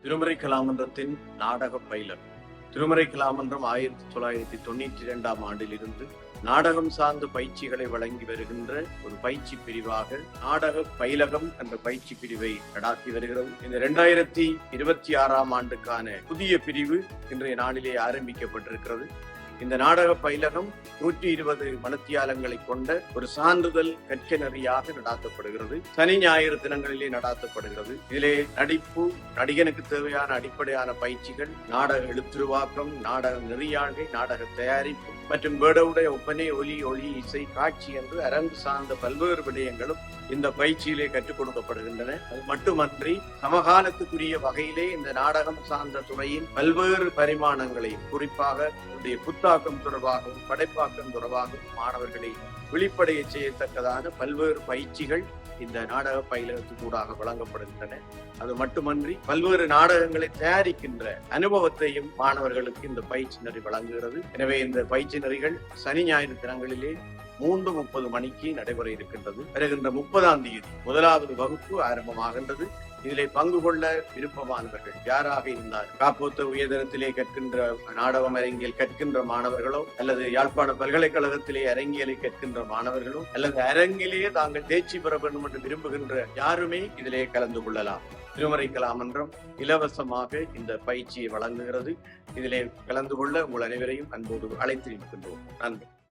திருமறை கலாமன்றத்தின் நாடக பயிலர். திருமறை கலாமன்றம் 1992 ஆண்டிலிருந்து நாடகம் சார்ந்த பயிற்சிகளை வழங்கி வருகின்ற ஒரு பயிற்சி பிரிவாக நாடக பயிலகம் என்ற பயிற்சி பிரிவை நடாத்தி வருகிறது. இந்த 2026 ஆண்டுக்கான புதிய பிரிவு இன்றைய நாளிலே ஆரம்பிக்கப்பட்டிருக்கிறது. இந்த நாடக பயிலகம் 120 மணித்தியாலங்களை கொண்ட ஒரு சான்றிதழ் கற்க நெறியாக நடாத்தப்படுகிறது. சனி ஞாயிறு தினங்களிலே நடாத்தப்படுகிறது. இதிலே நடிப்பு, நடிகனுக்கு தேவையான அடிப்படையான பயிற்சிகள், நாடக எழுத்துருவாக்கம், நாடக நெறியாழ்கை, நாடக தயாரிப்பு மற்றும் வேடவுடைய ஒப்பனை, ஒலி, இசை, காட்சி என்று அரங்கு சார்ந்த பல்வேறு விடயங்களும் இந்த பயிற்சியிலே கற்றுக் கொடுக்கப்படுகின்றன. அது மட்டுமன்றி சமகாலத்துக்குரிய வகையிலே இந்த நாடகம் சார்ந்த துறையின் பல்வேறு பரிமாணங்களையும், குறிப்பாக புத்தாக்கம் தொடர்பாகவும் படைப்பாக்கம் தொடர்பாகவும் மாணவர்களை வெளிப்படைய செய்யத்தக்கதான பல்வேறு பயிற்சிகள் இந்த நாடக பயிலகத்துக்கூடாக வழங்கப்படுகின்றன. அது மட்டுமன்றி பல்வேறு நாடகங்களை தயாரிக்கின்ற அனுபவத்தையும் மாணவர்களுக்கு இந்த பயிற்சி நெறி வழங்குகிறது. எனவே இந்த பயிற்சி நெறிகள் சனி ஞாயிறு தினங்களிலே 3:30 மணிக்கு நடைபெற இருக்கின்றது. வருகின்ற 30ஆம் தேதி முதலாவது வகுப்பு ஆரம்பமாகின்றது. இதிலே பங்கு கொள்ள விருப்பமானவர்கள் யாராக இருந்தால் காப்போத்த உயர்தரத்திலே கற்கின்ற நாடகம் அரங்கியல் கற்கின்ற மாணவர்களோ, அல்லது யாழ்ப்பாண பல்கலைக்கழகத்திலே அரங்கியலை கற்கின்ற மாணவர்களோ, அல்லது அரங்கிலேயே தாங்கள் தேர்ச்சி பெற வேண்டும் என்று விரும்புகின்ற யாருமே இதிலே கலந்து கொள்ளலாம். திருமறை கலாமன்றம் இலவசமாக இந்த பயிற்சியை வழங்குகிறது. இதிலே கலந்து கொள்ள உங்கள் அனைவரையும் அன்போடு அழைத்திருக்கின்றோம். நன்றி.